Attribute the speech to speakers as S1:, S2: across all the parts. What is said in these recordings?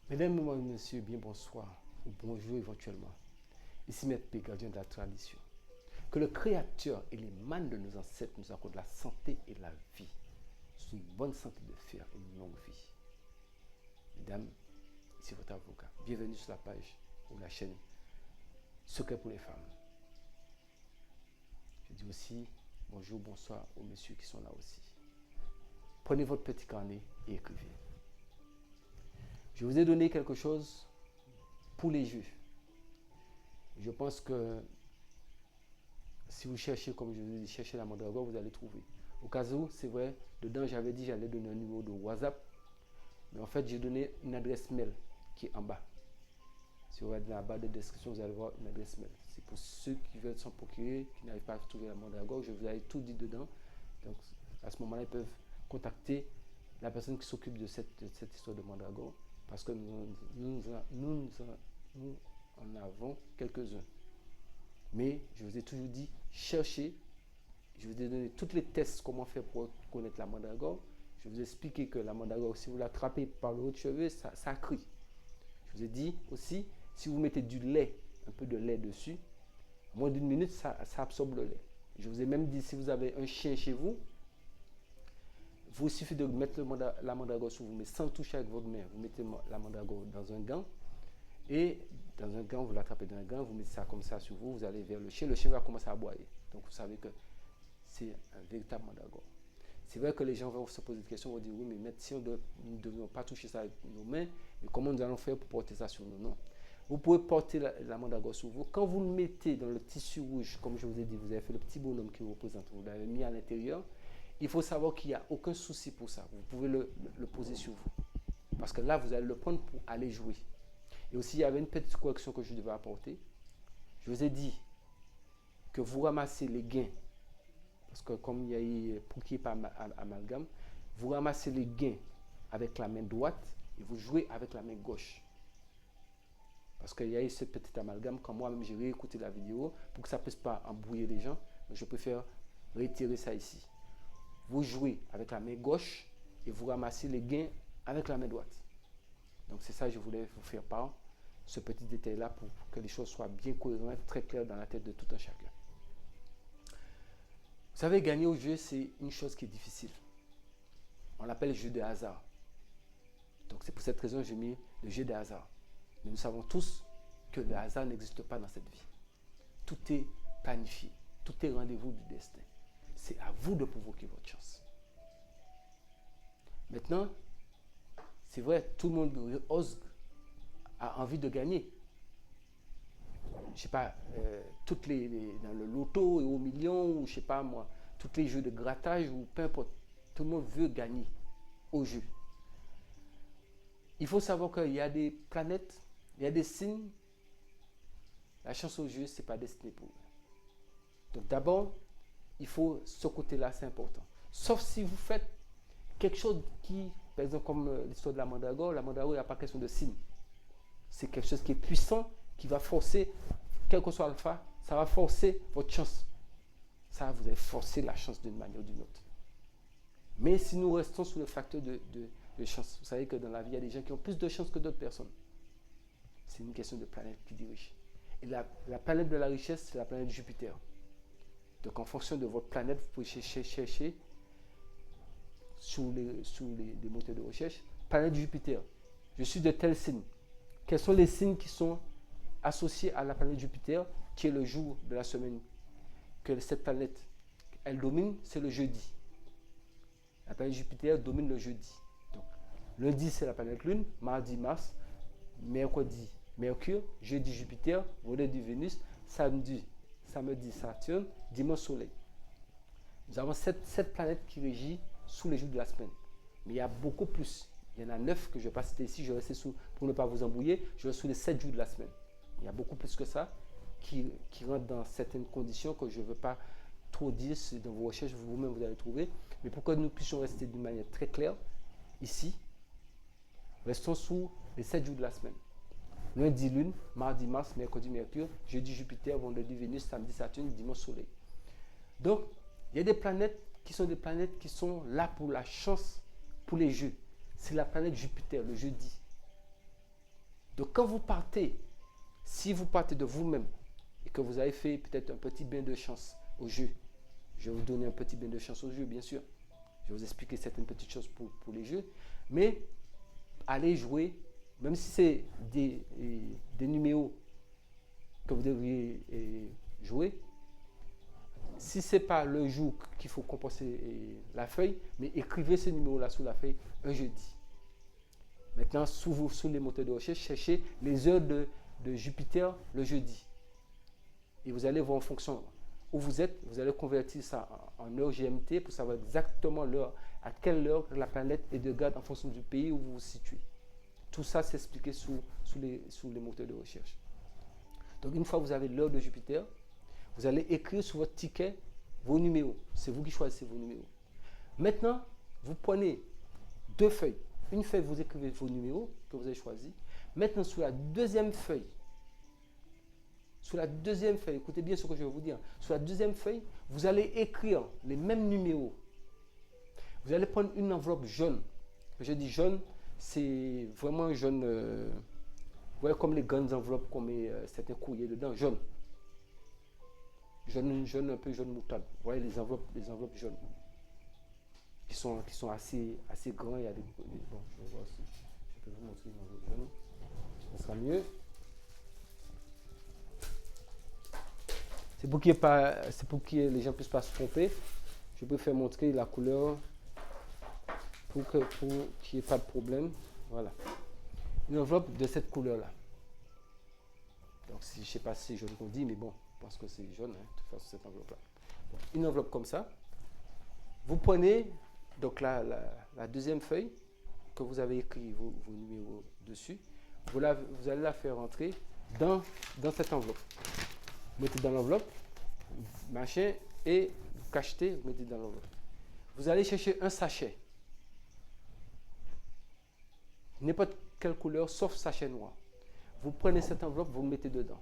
S1: Mesdames, messieurs, bien bonsoir ou bonjour éventuellement. Ici Maître P, gardien de la tradition. Que le Créateur et les mânes de nos ancêtres nous accordent la santé et la vie. C'est une bonne santé de fer et une longue vie. Mesdames, ici votre avocat. Bienvenue sur la page ou la chaîne Secret pour les femmes. Je dis aussi bonjour, bonsoir aux messieurs qui sont là aussi. Prenez votre petit carnet et écrivez. Je vous ai donné quelque chose pour les jeux. Je pense que si vous cherchez, comme je vous ai dit, cherchez la mandragore, vous allez trouver. Au cas où, c'est vrai, dedans j'avais dit j'allais donner un numéro de WhatsApp, mais en fait j'ai donné une adresse mail qui est en bas. Si vous regardez dans la barre de description, vous allez voir une adresse mail. C'est pour ceux qui veulent s'en procurer, qui n'arrivent pas à trouver la mandragore, je vous avais tout dit dedans. Donc à ce moment-là, ils peuvent contacter la personne qui s'occupe de cette histoire de mandragore, parce que nous en avons quelques-uns. Mais je vous ai toujours dit, cherchez. Je vous ai donné tous les tests, comment faire pour connaître la mandragore. Je vous ai expliqué que la mandragore, si vous l'attrapez par le haut de cheveux, ça crie. Je vous ai dit aussi, si vous mettez du lait, un peu de lait dessus, en moins d'une minute, ça absorbe le lait. Je vous ai même dit, si vous avez un chien chez vous, il suffit de mettre la mandragore sur vous, mais sans toucher avec votre main. Vous mettez la mandragore dans un gant. Et dans un gant, vous l'attrapez dans un gant, vous mettez ça comme ça sur vous, vous allez vers le chien va commencer à aboyer. Donc vous savez que c'est un véritable mandragore. C'est vrai que les gens vont se poser des questions, vont dire oui, mais si nous ne devions pas toucher ça avec nos mains, mais comment nous allons faire pour porter ça sur nous? Non. Vous pouvez porter la mandragore sur vous. Quand vous le mettez dans le tissu rouge, comme je vous ai dit, vous avez fait le petit bonhomme qui vous représente, vous l'avez mis à l'intérieur, il faut savoir qu'il n'y a aucun souci pour ça. Vous pouvez le poser sur vous. Parce que là, vous allez le prendre pour aller jouer. Et aussi, il y avait une petite correction que je devais apporter. Je vous ai dit que vous ramassez les gains, parce que comme il y a eu pour qu'il n'y ait pas amalgame, vous ramassez les gains avec la main droite et vous jouez avec la main gauche. Parce qu'il y a eu ce petit amalgame, quand moi-même j'ai réécouté la vidéo, pour que ça ne puisse pas embrouiller les gens, je préfère retirer ça ici. Vous jouez avec la main gauche et vous ramassez les gains avec la main droite. Donc c'est ça que je voulais vous faire part, ce petit détail-là, pour que les choses soient bien cohérentes, très claires dans la tête de tout un chacun. Vous savez, gagner au jeu, c'est une chose qui est difficile. On l'appelle le jeu de hasard. Donc c'est pour cette raison que j'ai mis le jeu de hasard. Mais nous savons tous que le hasard n'existe pas dans cette vie. Tout est planifié, tout est rendez-vous du destin. C'est à vous de provoquer votre chance. Maintenant, c'est vrai, tout le monde a envie de gagner. Je ne sais pas, dans le loto et au million, ou je ne sais pas moi, tous les jeux de grattage, ou peu importe. Tout le monde veut gagner au jeu. Il faut savoir qu'il y a des planètes, il y a des signes. La chance au jeu, ce n'est pas destiné pour eux. Donc d'abord, il faut ce côté-là, c'est important. Sauf si vous faites quelque chose qui, par exemple, comme l'histoire de la mandragore, il n'y a pas question de signe. C'est quelque chose qui est puissant, qui va forcer, quel que soit l'alpha, ça va forcer votre chance. Ça, vous allez forcer la chance d'une manière ou d'une autre. Mais si nous restons sous le facteur de chance, vous savez que dans la vie, il y a des gens qui ont plus de chance que d'autres personnes. C'est une question de planète qui dirige. Et la planète de la richesse, c'est la planète Jupiter. Donc en fonction de votre planète, vous pouvez chercher sous les moteurs de recherche, planète Jupiter. Je suis de tel signe. Quels sont les signes qui sont associés à la planète Jupiter, qui est le jour de la semaine que cette planète, elle domine, c'est le jeudi. La planète Jupiter domine le jeudi. Donc, lundi, c'est la planète Lune, mardi, Mars, mercredi, Mercure, jeudi, Jupiter, vendredi, Vénus, samedi, Saturne, dimanche, Soleil. Nous avons sept planètes qui régissent sous les jours de la semaine. Mais il y a beaucoup plus. Il y en a 9 que je ne vais pas citer ici, je vais rester pour ne pas vous embrouiller, je vais sous les 7 jours de la semaine. Il y a beaucoup plus que ça qui rentrent dans certaines conditions que je ne veux pas trop dire, dans vos recherches, vous-même vous allez trouver. Mais pour que nous puissions rester d'une manière très claire, ici, restons sous les 7 jours de la semaine. Lundi, Lune, mardi, Mars, mercredi, Mercure, jeudi, Jupiter, vendredi, Vénus, samedi, Saturne, dimanche, Soleil. Donc, il y a des planètes qui sont là pour la chance, pour les jeux. C'est la planète Jupiter, le jeudi. Donc quand vous partez, si vous partez de vous-même et que vous avez fait peut-être un petit bain de chance au jeu, je vais vous donner un petit bain de chance au jeu, bien sûr. Je vais vous expliquer certaines petites choses pour les jeux. Mais allez jouer, même si c'est des numéros que vous devriez jouer. Si ce n'est pas le jour qu'il faut composer la feuille, mais écrivez ce numéro-là sur la feuille un jeudi. Maintenant, sous les moteurs de recherche, cherchez les heures de Jupiter le jeudi. Et vous allez voir en fonction où vous êtes, vous allez convertir ça en heure GMT pour savoir exactement l'heure, à quelle heure la planète est de garde en fonction du pays où vous vous situez. Tout ça, c'est expliqué sous les moteurs de recherche. Donc, une fois que vous avez l'heure de Jupiter, vous allez écrire sur votre ticket vos numéros. C'est vous qui choisissez vos numéros. Maintenant, vous prenez deux feuilles. Une feuille, vous écrivez vos numéros que vous avez choisis. Maintenant, sur la deuxième feuille, écoutez bien ce que je vais vous dire. Sur la deuxième feuille, vous allez écrire les mêmes numéros. Vous allez prendre une enveloppe jaune. Je dis jaune, c'est vraiment jaune. Vous voyez comme les grandes enveloppes qu'on met certains courriers dedans, jaune. Jaune, un peu jaune moutarde. Vous voyez les enveloppes jaunes. Qui sont assez grands. Il y a bon, je vais voir si je peux vous montrer une enveloppe jaune. Ça sera mieux. C'est pour que les gens ne puissent pas se tromper. Je préfère montrer la couleur pour qu'il n'y ait pas de problème. Voilà. Une enveloppe de cette couleur-là. Donc, je ne sais pas si c'est jaune qu'on dit, mais bon, je pense que c'est jaune, hein, de toute façon, cette enveloppe-là. Bon, une enveloppe comme ça. Vous prenez donc la deuxième feuille que vous avez écrit vos numéros dessus. Vous allez la faire rentrer dans cette enveloppe. Vous mettez dans l'enveloppe, machin, et vous cachetez, vous mettez dans l'enveloppe. Vous allez chercher un sachet. N'importe quelle couleur, sauf sachet noir. Vous prenez cette enveloppe, vous le mettez dedans.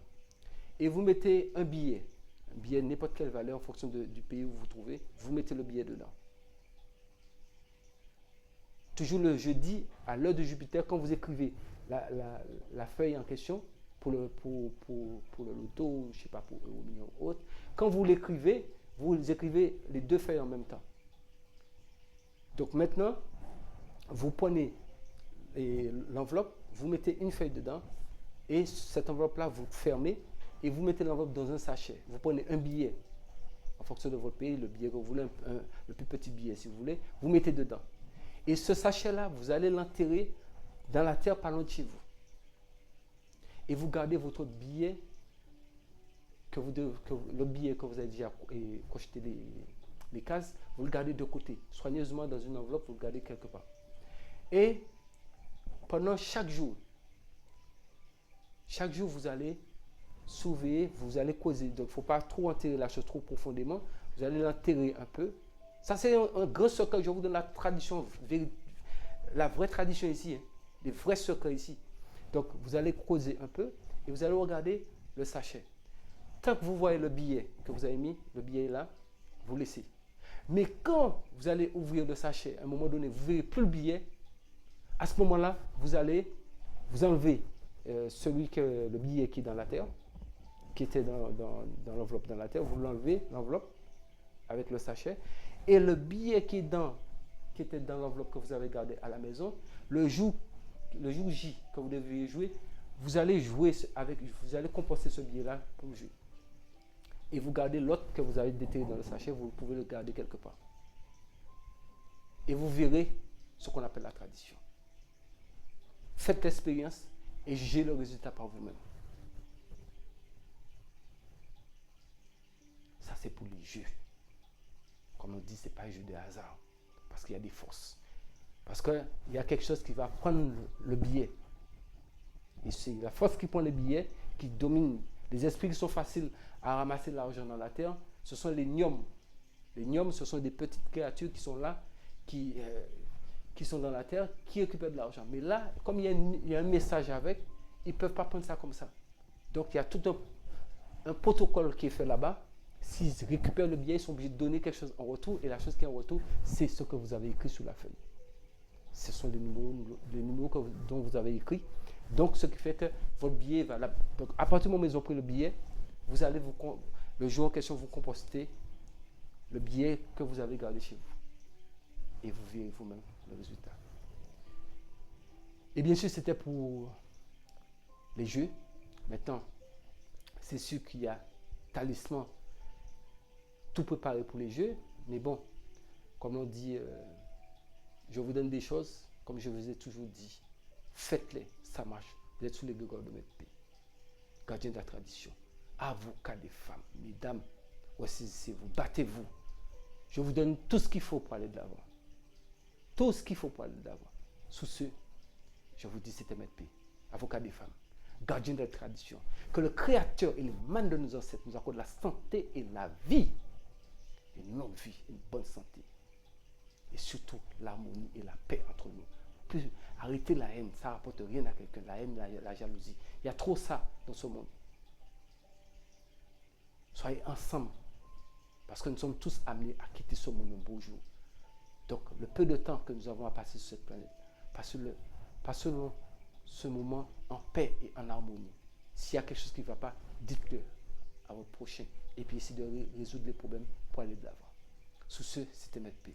S1: Et vous mettez un billet n'importe quelle valeur en fonction du pays où vous vous trouvez. Vous mettez le billet dedans. Toujours le jeudi, à l'heure de Jupiter, quand vous écrivez la feuille en question, pour le loto, je ne sais pas, pour le million ou autre, quand vous l'écrivez, vous écrivez les deux feuilles en même temps. Donc maintenant, vous prenez l'enveloppe, vous mettez une feuille dedans, et cette enveloppe-là, vous fermez, et vous mettez l'enveloppe dans un sachet. Vous prenez un billet, en fonction de votre pays, le billet que vous voulez, le plus petit billet si vous voulez, vous mettez dedans. Et ce sachet-là, vous allez l'enterrer dans la terre pas loin de chez vous. Et vous gardez votre billet, le billet que vous avez déjà crocheté les cases, vous le gardez de côté, soigneusement dans une enveloppe, vous le gardez quelque part. Et pendant chaque jour, vous allez surveiller, vous allez causer. Donc, il ne faut pas trop enterrer la chose trop profondément. Vous allez l'enterrer un peu. Ça, c'est un grand secret. Je vous donne la tradition, la vraie tradition ici, hein, les vrais secrets ici. Donc, vous allez creuser un peu et vous allez regarder le sachet. Tant que vous voyez le billet que vous avez mis, le billet là, vous laissez. Mais quand vous allez ouvrir le sachet, à un moment donné, vous ne verrez plus le billet. À ce moment-là, vous allez vous enlever le billet qui est dans la terre, qui était dans l'enveloppe dans la terre, vous l'enlevez, l'enveloppe, avec le sachet. Et le billet qui était dans l'enveloppe que vous avez gardé à la maison, le jour J que vous deviez jouer, vous allez composter ce billet-là pour jouer. Et vous gardez l'autre que vous avez déterré dans le sachet, vous pouvez le garder quelque part. Et vous verrez ce qu'on appelle la tradition. Faites l'expérience et jugez le résultat par vous-même. Ça, c'est pour les jeux. Comme on dit, ce n'est pas un jeu de hasard. Parce qu'il y a des forces. Parce qu'il y a quelque chose qui va prendre le billet. Et c'est la force qui prend le billet qui domine. Les esprits qui sont faciles à ramasser de l'argent dans la terre, ce sont les gnomes. Les gnomes, ce sont des petites créatures qui sont là, qui sont dans la terre, qui récupèrent de l'argent. Mais là, comme il y a un message avec, ils ne peuvent pas prendre ça comme ça. Donc, il y a tout un protocole qui est fait là-bas. S'ils récupèrent le billet, ils sont obligés de donner quelque chose en retour. Et la chose qui est en retour, c'est ce que vous avez écrit sur la feuille. Ce sont les numéros dont vous avez écrit. Donc, ce qui fait que votre billet va là. Donc, à partir du moment où ils ont pris le billet, vous allez le jour en question, vous compostez le billet que vous avez gardé chez vous. Et vous verrez vous-même le résultat. Et bien sûr, c'était pour les jeux. Maintenant, c'est sûr qu'il y a Talisman, tout préparé pour les jeux. Mais bon, comme on dit, je vous donne des choses, comme je vous ai toujours dit. Faites-les, ça marche. Vous êtes sous les deux cordes de notre pays. Gardien de la tradition. Avocat des femmes, mesdames, saisissez-vous, battez-vous. Je vous donne tout ce qu'il faut pour aller de l'avant. Tout ce qu'il faut pour aller de l'avant. Sous ce, je vous dis, c'était Maître P, avocat des femmes, gardien de la tradition. Que le Créateur et le man de nos ancêtres nous accordent la santé et la vie. Une longue vie, une bonne santé. Et surtout, l'harmonie et la paix entre nous. Plus, arrêtez la haine, ça ne rapporte rien à quelqu'un. La haine, la jalousie. Il y a trop ça dans ce monde. Soyez ensemble. Parce que nous sommes tous amenés à quitter ce monde un beau jour. Donc, le peu de temps que nous avons à passer sur cette planète, passons ce moment en paix et en harmonie. S'il y a quelque chose qui ne va pas, dites-le à votre prochain. Et puis, essayez de résoudre les problèmes pour aller de l'avant. Sous ce, c'était Maître P.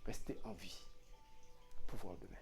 S1: Restez en vie pour voir demain.